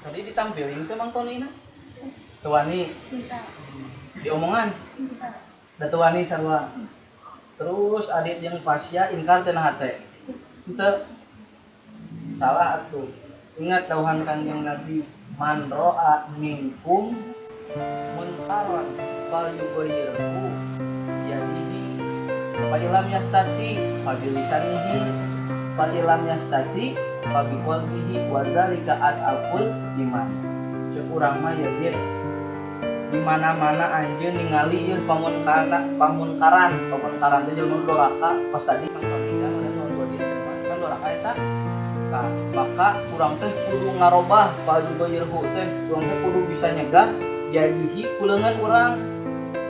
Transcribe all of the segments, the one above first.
Tadi ditampilin itu Mang Tony na. Tuwani di omongan. Da tuwani sarua. Terus adik jeung Pasya ingkar teh nah hate. Henteu. Salah atuh. Ingat dawuhan Kanjeng Nabi, man ro'a minkum munkaran fal yughayyirhu biyadihi fa illam yastati fa bilisanihi fa illam yastati fa biqalbihi wa dzalika al-aqul iman. Cek urang mah ya dia di mana-mana anjeun ningali ieu pamunkaran teh jelema doraka pas tadi Mang Patika dan Mang Bodi kan doraka eta. Nah, maka urang teh kudu ngarobah fal yughayyirhu teh urang teh kudu bisa nyegah jadihi kuleungan urang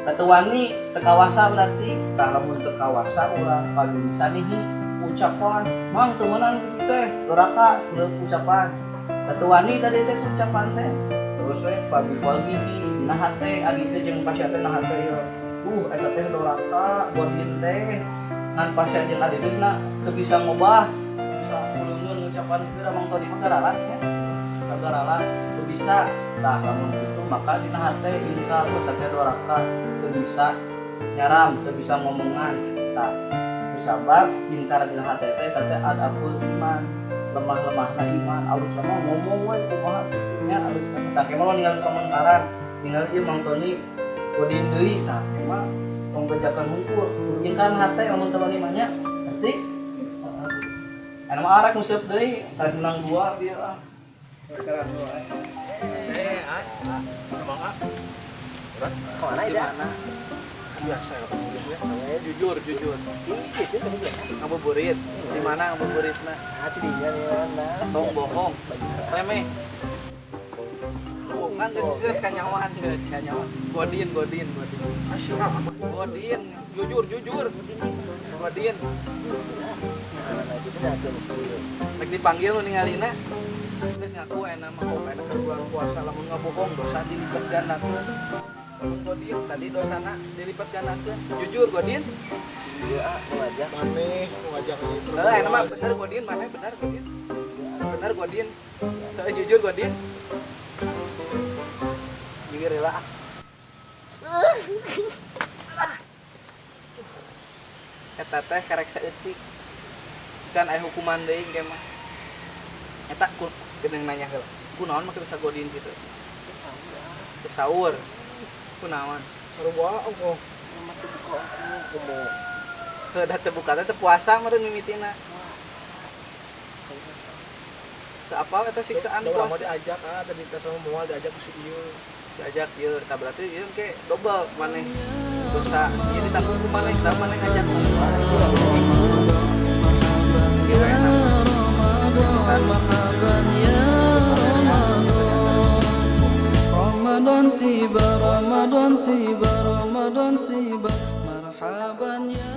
teu wani teu kawasa berarti tah lamun teu kawasa urang pagi misanihi ucapan mang teu meunang kitu teh doraka kuleung ucapan teu wani tadi teh ucapan teh terus we pagi qalbihi dina hate adi teh jeung pasya teh nah hate yo eta teh doraka godin teh ngan pasya jeung adi teh teu bisa ngobah bisa kuleungan ucapan teh Mang Todi mah garalan ya garalan teu bisa tah lamun kitu maka dina hate ingkar eta teh doraka teu bisa nyaram teu bisa ngomongan tah kusabab ingkar dina hate teh eta teh adabul iman lemah-lemahna iman alus sama ngomong we kumaha nya alus sama tah kemah ningali komentaran ningali ieu Mang Toni godin deui tah kemah tong bejakeun hungkul ingkar hate lamun teu mani nya ngerti anu mah arek nguseup deui karek menang dua bieu ah karek dua emang ah kemana ida biasa ya jujur ngabuburit di mana ngabuburitna hati dinya di mana bohong remeh kan geus kanyawan godin jujur godin nek dipanggil lu ningalina geus ngaku enak mah kok enak bulan puasa lamun ngabohong dosa dilipat gandakeun godin tadi dosana dilipat gandakeun jujur godin iya ngajak maneh ngajak itu enak mah bener godin maneh bener godin teu jujur godin jadi rela eta teh karek saeutik can aya hukuman deui engke mah eta kedeung nanya heula kunaon mah keur sagodin kitu teu saur kunaon sarua engko mah teu buka kumo teu da teu buka teh puasa meureun mimitina teu apa eta siksaan puasa mau diajak tadi teh sama moal diajak ku si ieu diajak ieu tah berarti ieu engke dobel maneh dosa ieu ditanggung ku maneh tah maneh ngajak Ramadan tiba, marhaban ya